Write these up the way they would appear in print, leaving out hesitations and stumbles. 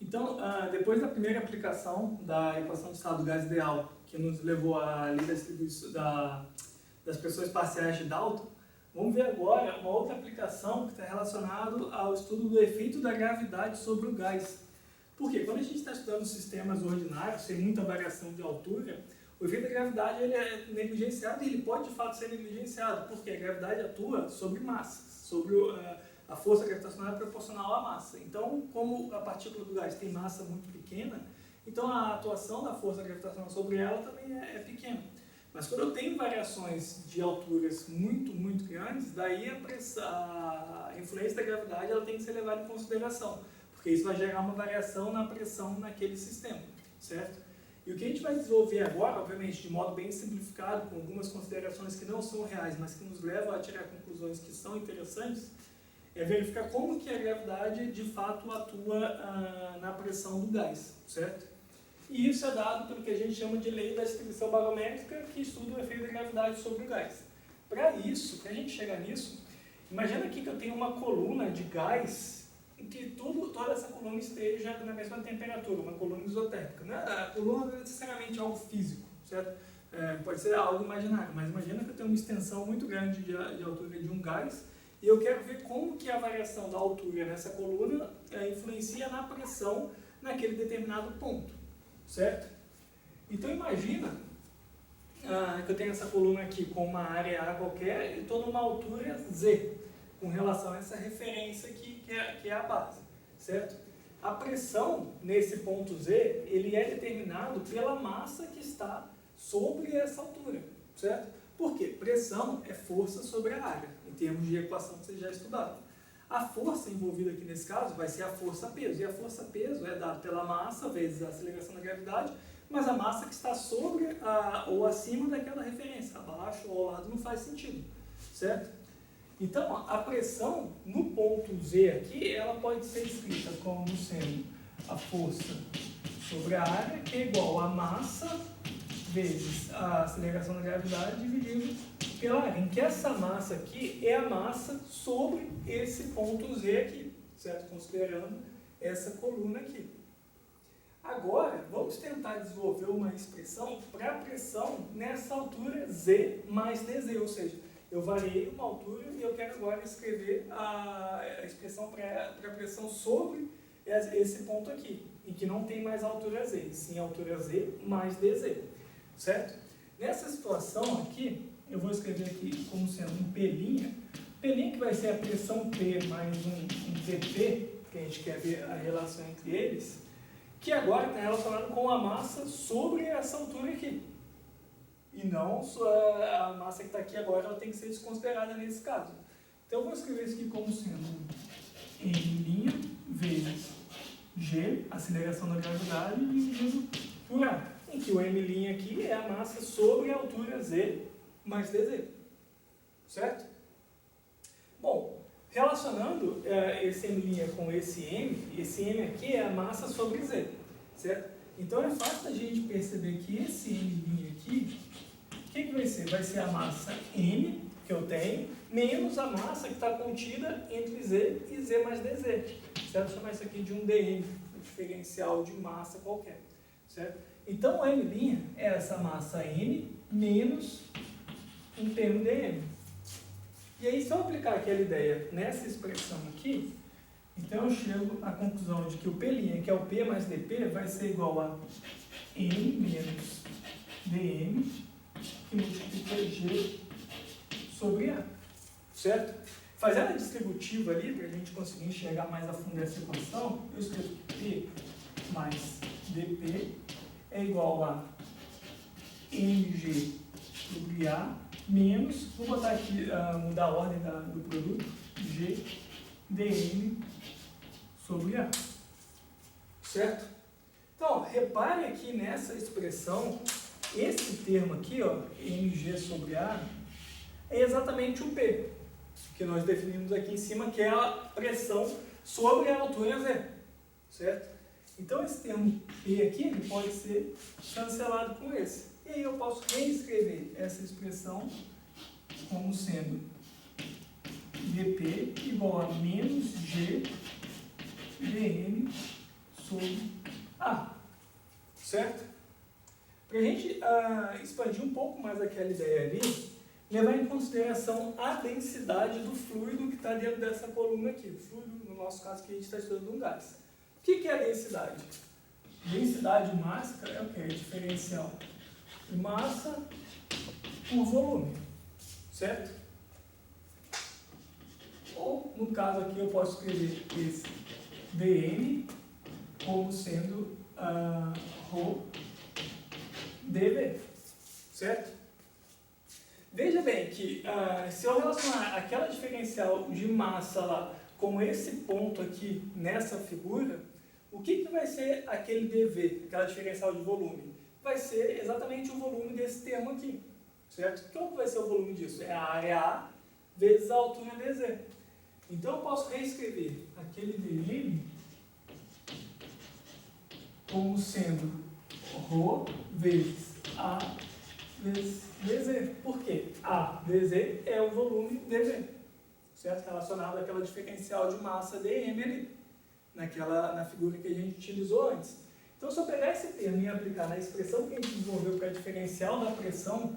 Então, depois da primeira aplicação da equação de estado do gás ideal, que nos levou à lei das pressões parciais de Dalton, vamos ver agora uma outra aplicação que está relacionada ao estudo do efeito da gravidade sobre o gás. Por quê? Quando a gente está estudando sistemas ordinários, sem muita variação de altura, o efeito da gravidade ele é negligenciado e ele pode de fato ser negligenciado, porque a gravidade atua sobre massas, sobre a força gravitacional é proporcional à massa. Então, como a partícula do gás tem massa muito pequena, então a atuação da força gravitacional sobre ela também é pequena. Mas quando eu tenho variações de alturas muito grandes, daí a influência da gravidade ela tem que ser levada em consideração, porque isso vai gerar uma variação na pressão naquele sistema, certo? E o que a gente vai desenvolver agora, obviamente, de modo bem simplificado, com algumas considerações que não são reais, mas que nos levam a tirar conclusões que são interessantes, é verificar como que a gravidade de fato atua na pressão do gás, certo? E isso é dado pelo que a gente chama de lei da distribuição barométrica, que estuda o efeito da gravidade sobre o gás. Para isso, para a gente chegar nisso, imagina aqui que eu tenho uma coluna de gás em que toda essa coluna esteja na mesma temperatura, uma coluna isotérmica. A coluna não é necessariamente algo físico, certo? Pode ser algo imaginário, mas imagina que eu tenho uma extensão muito grande de altura de um gás e eu quero ver como que a variação da altura nessa coluna influencia na pressão naquele determinado ponto, certo? Então imagina que eu tenho essa coluna aqui com uma área A qualquer e estou numa altura Z, com relação a essa referência aqui, que é a base, certo? A pressão nesse ponto Z, ele é determinado pela massa que está sobre essa altura, certo? Por quê? Pressão é força sobre a área, em termos de equação que vocês já estudaram. A força envolvida aqui nesse caso vai ser a força-peso, e a força-peso é dada pela massa vezes a aceleração da gravidade, mas a massa que está sobre ou acima daquela referência, abaixo ou ao lado não faz sentido, certo? Então, a pressão no ponto Z aqui, ela pode ser escrita como sendo a força sobre a área, que é igual a massa vezes a aceleração da gravidade dividido pela área, em que essa massa aqui é a massa sobre esse ponto Z aqui, certo? Considerando essa coluna aqui. Agora, vamos tentar desenvolver uma expressão para a pressão nessa altura Z mais dz, ou seja, eu variei uma altura e eu quero agora escrever a expressão para a pressão sobre esse ponto aqui, em que não tem mais altura Z, sim altura Z mais dz, certo? Nessa situação aqui, eu vou escrever aqui como sendo um P', P' que vai ser a pressão P mais um dp, que a gente quer ver a relação entre eles, que agora está relacionado com a massa sobre essa altura aqui. E não a massa que está aqui agora, ela tem que ser desconsiderada nesse caso. Então eu vou escrever isso aqui como sendo M' vezes G, aceleração da gravidade, dividido por A, em que o M' aqui é a massa sobre a altura Z mais dz, certo? Bom, relacionando esse M' com esse M aqui é a massa sobre Z, certo? Então é fácil a gente perceber que esse M' aqui, o que vai ser? Vai ser a massa M, que eu tenho, menos a massa que está contida entre Z e Z mais dz, certo? Vou chamar isso aqui de um dm, um diferencial de massa qualquer, certo? Então o M' é essa massa M menos um termo dm. E aí, se eu aplicar aquela ideia nessa expressão aqui, então eu chego à conclusão de que o P', que é o P mais dp, vai ser igual a M menos dm, que multiplica G sobre A, certo? Fazendo a distributiva ali, para a gente conseguir enxergar mais a fundo essa equação, eu escrevo que P mais dp é igual a mg sobre A menos, vou botar aqui, mudar a ordem do produto, G dm sobre A, certo? Então, repare aqui nessa expressão, esse termo aqui, ó, mg sobre A, é exatamente o P, que nós definimos aqui em cima, que é a pressão sobre a altura Z, certo? Então, esse termo P aqui, ele pode ser cancelado com esse. E aí eu posso reescrever essa expressão como sendo dp igual a menos G dm sobre A, certo? Para a gente expandir um pouco mais aquela ideia ali, levar em consideração a densidade do fluido que está dentro dessa coluna aqui. O fluido, no nosso caso, que a gente está estudando um gás. O que é a densidade? Densidade mássica é o que? É diferencial de massa por volume, certo? Ou, no caso aqui, eu posso escrever esse dm como sendo ρ dV, certo? Veja bem que se eu relacionar aquela diferencial de massa lá com esse ponto aqui nessa figura, o que vai ser aquele dV, aquela diferencial de volume? Vai ser exatamente o volume desse termo aqui, certo? Qual vai ser o volume disso? É a área A vezes a altura dz. Então eu posso reescrever aquele dm como sendo ρ vezes A vezes dz. Por quê? A dz é o volume dv, certo? Relacionado àquela diferencial de massa dm ali, na figura que a gente utilizou antes. Então, se eu pegar esse termo e aplicar na expressão que a gente desenvolveu para a diferencial da pressão,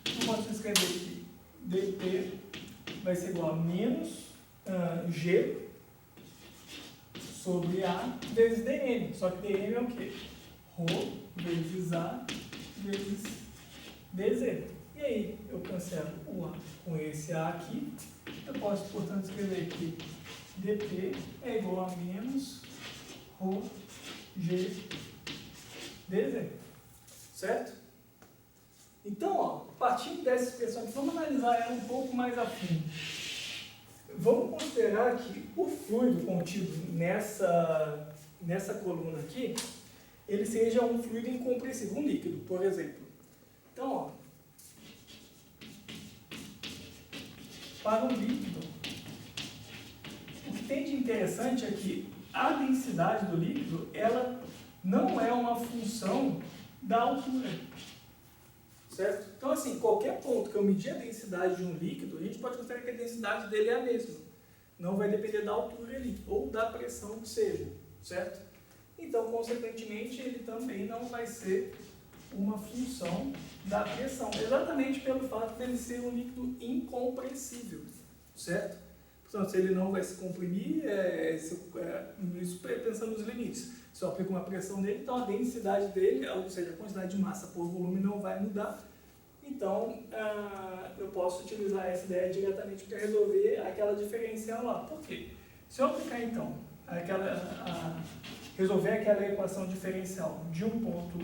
eu posso escrever que dp vai ser igual a menos G sobre A vezes dm. Só que dm é o quê? Rho vezes A vezes dz. E aí, eu cancelo o A com esse A aqui. Eu posso, portanto, escrever que dp é igual a menos ρ g dz. Certo? Então, ó, partindo dessa expressão, vamos analisar ela um pouco mais a fundo. Vamos considerar que o fluido contido nessa coluna aqui, ele seja um fluido incompressível, um líquido, por exemplo. Então, ó, para um líquido, o que tem de interessante é que a densidade do líquido, ela não é uma função da altura, certo? Então, assim, qualquer ponto que eu medir a densidade de um líquido, a gente pode considerar que a densidade dele é a mesma. Não vai depender da altura ali, ou da pressão que seja, certo? Então, consequentemente, ele também não vai ser uma função da pressão, exatamente pelo fato de ele ser um líquido incompressível, certo? Portanto, se ele não vai se comprimir, isso pensando nos limites. Se eu aplico uma pressão nele, então a densidade dele, ou seja, a quantidade de massa por volume não vai mudar. Então, eu posso utilizar essa ideia diretamente para resolver aquela diferencial lá. Por quê? Se eu aplicar, então, resolver aquela equação diferencial de um ponto,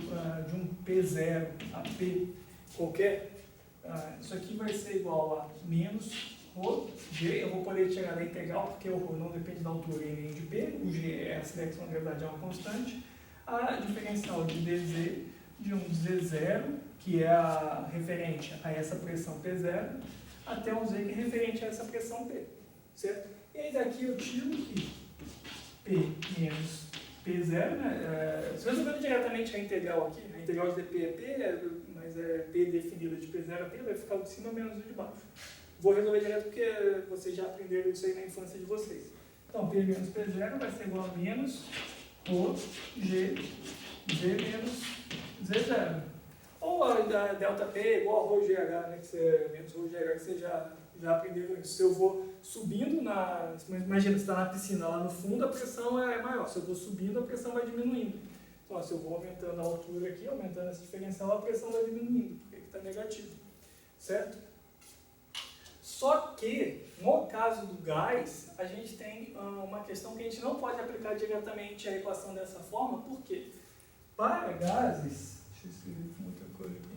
de um P0 a P qualquer, isso aqui vai ser igual a menos ρ, G, eu vou poder tirar da integral, porque o ρ não depende da altura e nem de P, o G é a aceleração da gravidade, é uma constante, a diferencial de dz de um z0, que é referente a essa pressão P0, até um z que é referente a essa pressão P, certo? E aí daqui eu tiro que P menos P0, né? Se resolvendo diretamente a integral aqui, a integral de dp é P, mas é P definida de P0 a P, vai ficar o de cima menos o de baixo. Vou resolver direto porque vocês já aprenderam isso aí na infância de vocês. Então, P menos P0 vai ser igual a menos ρ, G, Z menos Z0. Ou a delta P é igual a ρ GH, né, menos ρ GH, que vocês já aprenderam isso. Se eu vou subindo, imagina, você está na piscina, lá no fundo a pressão é maior. Se eu vou subindo, a pressão vai diminuindo. Então, se eu vou aumentando a altura aqui, aumentando essa diferencial, a pressão vai diminuindo, porque aqui está negativo. Certo? Só que, no caso do gás, a gente tem uma questão que a gente não pode aplicar diretamente a equação dessa forma, por quê? Para gases, deixa eu escrever com outra coisa aqui.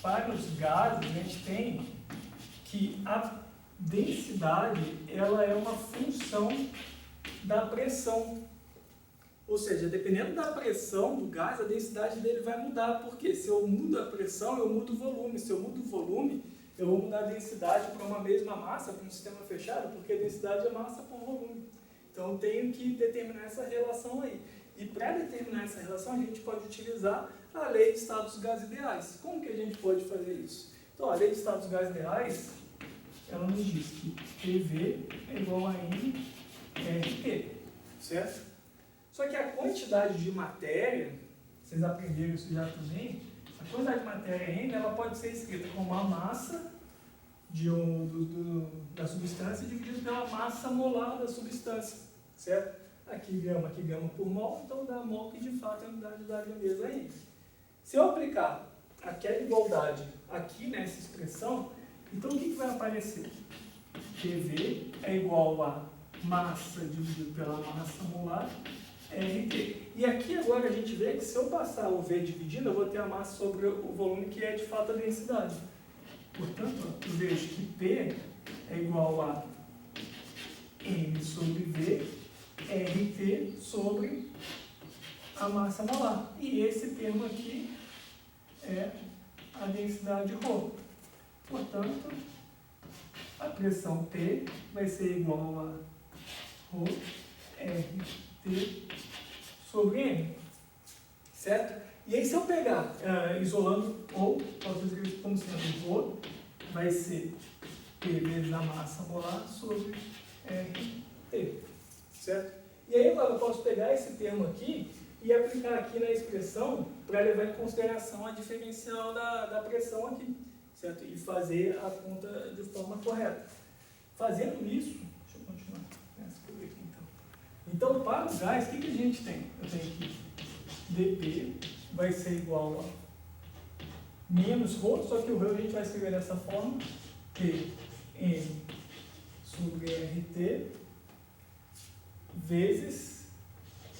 Para os gases, a gente tem que a densidade, ela é uma função da pressão. Ou seja, dependendo da pressão do gás, a densidade dele vai mudar. Porque se eu mudo a pressão, eu mudo o volume. Se eu mudo o volume, eu vou mudar a densidade para uma mesma massa, para um sistema fechado, porque a densidade é massa por volume. Então, eu tenho que determinar essa relação aí. E para determinar essa relação, a gente pode utilizar a lei de estados gás ideais. Como que a gente pode fazer isso? Então, a lei de estados gás ideais, ela nos diz que PV é igual a N RT, certo? Só que a quantidade de matéria, vocês aprenderam isso já também, a quantidade de matéria M ela pode ser escrita como a massa da substância dividido pela massa molar da substância, certo? Aqui grama por mol, então dá mol que de fato é a unidade da grandeza M. Se eu aplicar aquela igualdade aqui nessa expressão, então o que vai aparecer? PV é igual a massa dividido pela massa molar, RT. E aqui agora a gente vê que se eu passar o V dividindo, eu vou ter a massa sobre o volume que é de fato a densidade. Portanto, eu vejo que P é igual a M sobre V, RT sobre a massa molar. E esse termo aqui é a densidade ρ. Portanto, a pressão P vai ser igual a ρ RT sobre M, certo? E aí se eu pegar, isolando, ou posso escrever como sendo ρ, vai ser P vezes a massa molar sobre RT, certo? E aí agora eu posso pegar esse termo aqui e aplicar aqui na expressão para levar em consideração a diferencial da pressão aqui, certo? E fazer a conta de forma correta. Fazendo isso, deixa eu continuar aqui então. Então, para o gás, o que a gente tem? Eu tenho aqui dP vai ser igual a menos ρ, só que o ρ a gente vai escrever dessa forma, Pm sobre RT vezes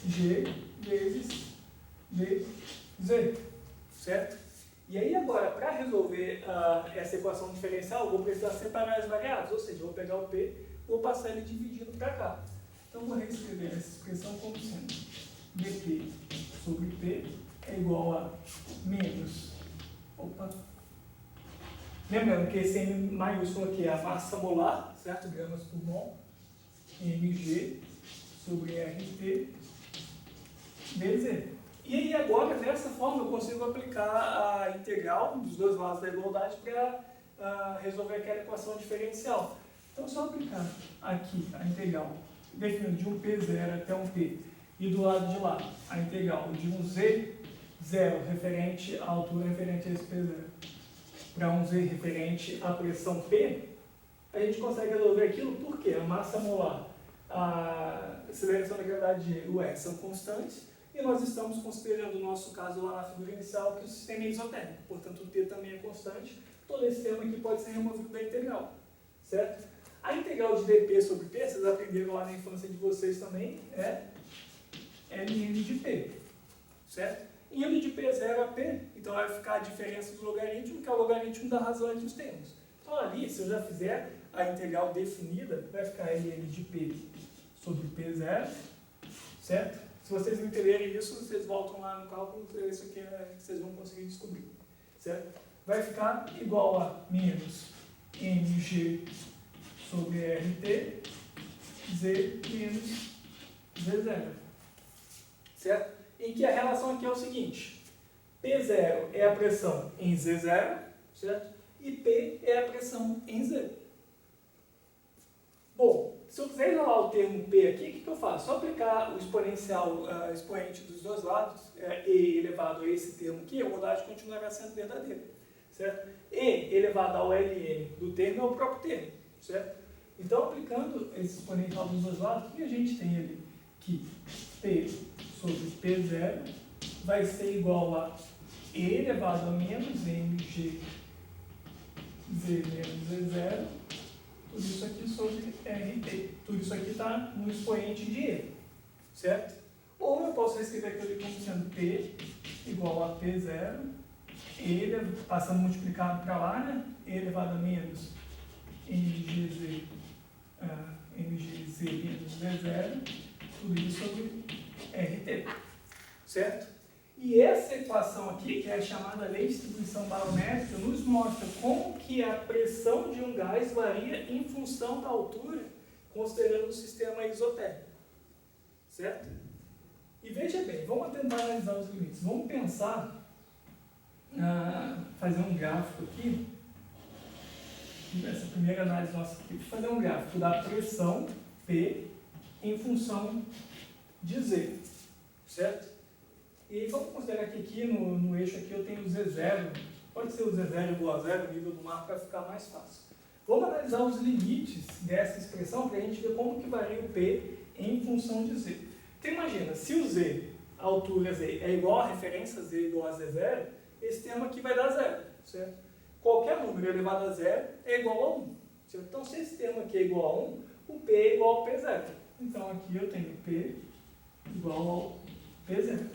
G vezes dz, certo? E aí agora, para resolver essa equação diferencial, eu vou precisar separar as variáveis, ou seja, eu vou pegar o P, vou passar ele dividindo para cá. Então, eu vou reescrever essa expressão como sendo dP sobre P é igual a menos, lembrando que esse M maiúsculo aqui é a massa molar, certo? Gramas por mol, mg sobre RT dz. E aí agora, dessa forma, eu consigo aplicar a integral dos dois lados da igualdade para resolver aquela equação diferencial. Então, se eu aplicar aqui a integral, definindo de um P0 até um P, e do lado de lá, a integral de um Z0 referente à altura referente a esse P0, para um Z referente à pressão P, a gente consegue resolver aquilo porque a massa molar, a aceleração da gravidade G e o R são constantes, e nós estamos considerando o nosso caso lá na figura inicial, que o sistema é isotérmico, portanto o T também é constante, todo esse termo aqui pode ser removido da integral, certo? A integral de dP sobre P, vocês aprenderam lá na infância de vocês também, é ln de P, certo? E L de P0 a P, então vai ficar a diferença do logaritmo, que é o logaritmo da razão entre os termos. Então ali, se eu já fizer a integral definida, vai ficar ln de P sobre P0, certo? Se vocês não entenderem isso, vocês voltam lá no cálculo, isso aqui que vocês vão conseguir descobrir, certo? Vai ficar igual a menos mg sobre RT, Z menos Z0, certo? Em que a relação aqui é o seguinte, P0 é a pressão em Z0, certo? E P é a pressão em Z. Bom, se eu quiser isolar o termo P aqui, o que eu faço? Só aplicar o exponencial, expoente dos dois lados, E elevado a esse termo aqui, a igualdade continuará sendo verdadeira, certo? E elevado ao Ln do termo é o próprio termo, certo? Então, aplicando esse exponencial dos dois lados, o que a gente tem ali? Que P sobre P0 vai ser igual a E elevado a menos mg Z menos Z0, tudo isso aqui sobre RT. Tudo isso aqui está no expoente de E, certo? Ou eu posso escrever aquilo ali como sendo P igual a P0, E passando multiplicado para lá, né? E elevado a menos mgz menos Z0, tudo isso sobre RT, certo? E essa equação aqui, que é a chamada lei de distribuição barométrica, nos mostra como que a pressão de um gás varia em função da altura, considerando o sistema isotérmico, certo? E veja bem, vamos tentar analisar os limites. Vamos pensar, fazer um gráfico aqui, essa primeira análise nossa aqui, fazer um gráfico da pressão P em função de Z, certo? E vamos considerar que aqui no eixo aqui eu tenho o Z0, pode ser o Z0 igual a zero, o nível do mar, para ficar mais fácil. Vamos analisar os limites dessa expressão para a gente ver como que varia o P em função de Z. Então imagina, se o Z, a altura Z, é igual a referência Z igual a Z0, esse termo aqui vai dar zero, certo? Qualquer número elevado a zero é igual a 1. Certo? Então se esse termo aqui é igual a 1, o P é igual ao P0. Então aqui eu tenho P igual ao P0.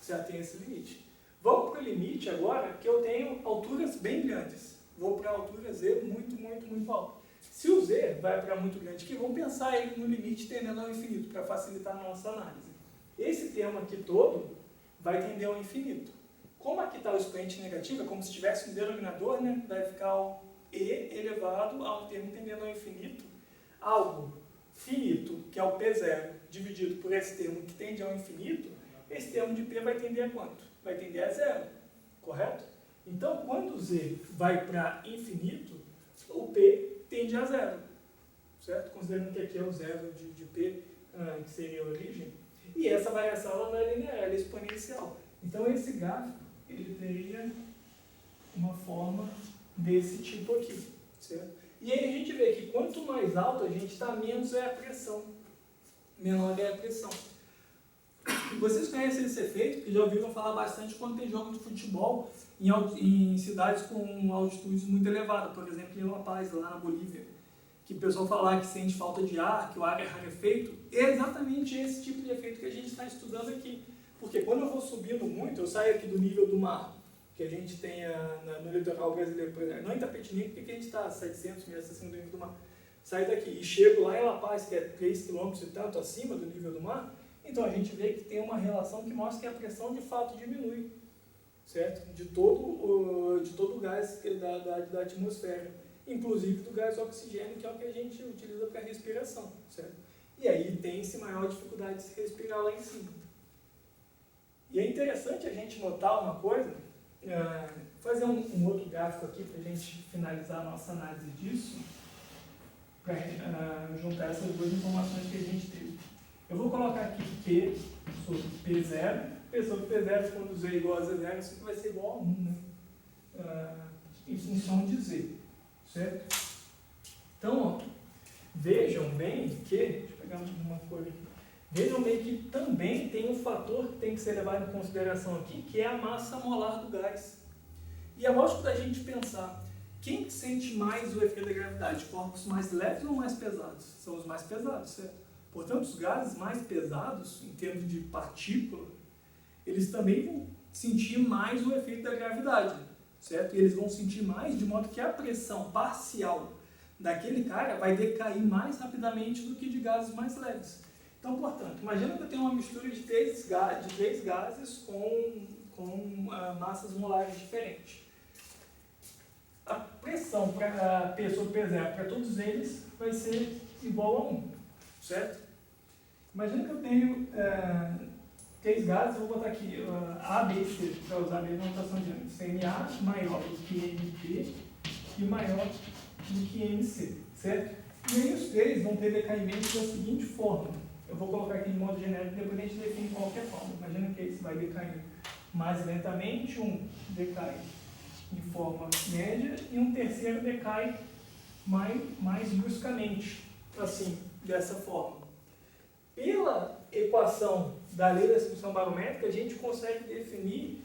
Já tem esse limite. Vamos para o limite agora, que eu tenho alturas bem grandes. Vou para a altura Z muito alta. Se o Z vai para muito grande aqui, vamos pensar ele no limite tendendo ao infinito, para facilitar a nossa análise. Esse termo aqui todo vai tender ao infinito. Como aqui está o expoente negativo, é como se tivesse um denominador, né? Vai ficar o E elevado a um termo tendendo ao infinito. Algo finito, que é o P0, dividido por esse termo que tende ao infinito, esse termo de P vai tender a quanto? Vai tender a zero, correto? Então, quando Z vai para infinito, o P tende a zero, certo? Considerando que aqui é o zero de P, que seria a origem. E essa variação ela não é linear, ela é exponencial. Então, esse gráfico ele teria uma forma desse tipo aqui, certo? E aí a gente vê que quanto mais alto a gente está, menos é a pressão, menor é a pressão. Vocês conhecem esse efeito, porque já ouviram falar bastante quando tem jogo de futebol em cidades com altitudes muito elevadas, por exemplo, em La Paz, lá na Bolívia, que o pessoal fala que sente falta de ar, que o ar é rarefeito. É exatamente esse tipo de efeito que a gente está estudando aqui. Porque quando eu vou subindo muito, eu saio aqui do nível do mar, que a gente tem no litoral brasileiro, por exemplo, não em Itapetininga, porque a gente está a 700 metros acima do nível do mar. Saio daqui e chego lá em La Paz, que é 3 km e tanto acima do nível do mar, então a gente vê que tem uma relação que mostra que a pressão de fato diminui, certo? De todo o gás da atmosfera, inclusive do gás oxigênio, que é o que a gente utiliza para respiração, certo? E aí tem-se maior dificuldade de se respirar lá em cima. E é interessante a gente notar uma coisa, fazer um outro gráfico aqui para a gente finalizar a nossa análise disso, para juntar essas duas informações que a gente teve. Eu vou colocar aqui P sobre P0, P sobre P0 quando Z é igual a Z0, isso aqui vai ser igual a 1, né? Em função de Z, certo? Então, ó, vejam bem que, deixa eu pegar uma cor aqui, vejam bem que também tem um fator que tem que ser levado em consideração aqui, que é a massa molar do gás. E é lógico da gente pensar, quem sente mais o efeito da gravidade? Corpos mais leves ou mais pesados? São os mais pesados, certo? Portanto, os gases mais pesados, em termos de partícula, eles também vão sentir mais o efeito da gravidade, certo? E eles vão sentir mais, de modo que a pressão parcial daquele cara vai decair mais rapidamente do que de gases mais leves. Então, portanto, imagina que eu tenho uma mistura de três gases com massas molares diferentes. A pressão para P sobre P0 para todos eles vai ser igual a 1, certo? Imagina que eu tenho três gases, vou botar aqui A, B e C, para usar a mesma notação de antes. Na maior do que Mp e maior do que Mc, certo? E aí os três vão ter decaimento da seguinte forma. Eu vou colocar aqui em modo genérico, depois a gente define qualquer forma. Imagina que esse vai decair mais lentamente, um decai em forma média e um terceiro decai mais bruscamente, assim, dessa forma. Pela equação da lei da distribuição barométrica, a gente consegue definir,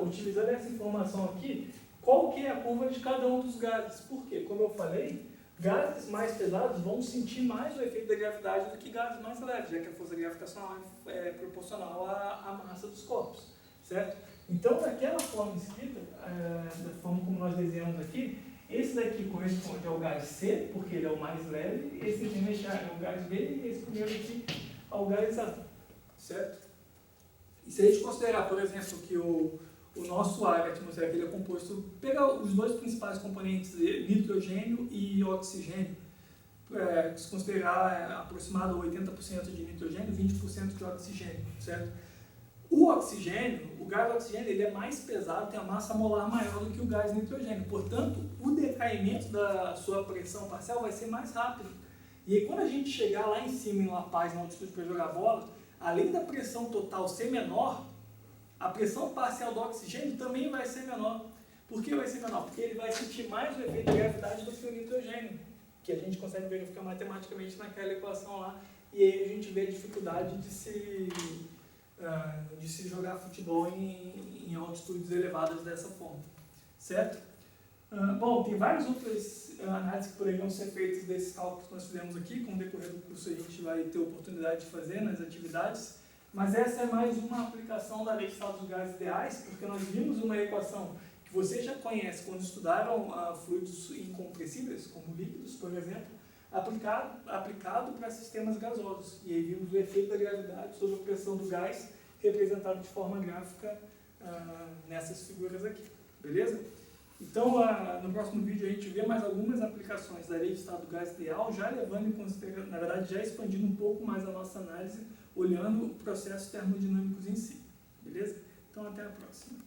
utilizando essa informação aqui, qual que é a curva de cada um dos gases. Por quê? Como eu falei, gases mais pesados vão sentir mais o efeito da gravidade do que gases mais leves, já que a força gravitacional é proporcional à massa dos corpos, certo? Então, daquela forma escrita, da forma como nós desenhamos aqui, esse daqui corresponde ao gás C, porque ele é o mais leve, esse intermediário é o gás B e esse primeiro aqui ao gás A, certo? E se a gente considerar, por exemplo, que o nosso ar, a atmosfera, ele é composto, pegar os dois principais componentes, nitrogênio e oxigênio, se considerar aproximado a 80% de nitrogênio e 20% de oxigênio, certo? O oxigênio, o gás oxigênio, ele é mais pesado, tem a massa molar maior do que o gás nitrogênio. Portanto, o decaimento da sua pressão parcial vai ser mais rápido. E aí, quando a gente chegar lá em cima, em La Paz, na altitude para jogar bola, além da pressão total ser menor, a pressão parcial do oxigênio também vai ser menor. Por que vai ser menor? Porque ele vai sentir mais o efeito de gravidade do que o nitrogênio, que a gente consegue verificar matematicamente naquela equação lá, e aí a gente vê a dificuldade de se jogar futebol em altitudes elevadas dessa forma, certo? Bom, tem várias outras análises que poderiam ser feitas desses cálculos que nós fizemos aqui. Com o decorrer do curso a gente vai ter oportunidade de fazer nas atividades, mas essa é mais uma aplicação da lei de estado dos gases ideais, porque nós vimos uma equação que vocês já conhecem quando estudaram fluidos incompressíveis, como líquidos, por exemplo, aplicado para sistemas gasosos. E aí vimos o efeito da gravidade sobre a pressão do gás, representado de forma gráfica nessas figuras aqui, beleza? Então, no próximo vídeo a gente vê mais algumas aplicações da lei de estado do gás ideal, já levando em consideração, na verdade, já expandindo um pouco mais a nossa análise, olhando processos termodinâmicos em si, beleza? Então, até a próxima.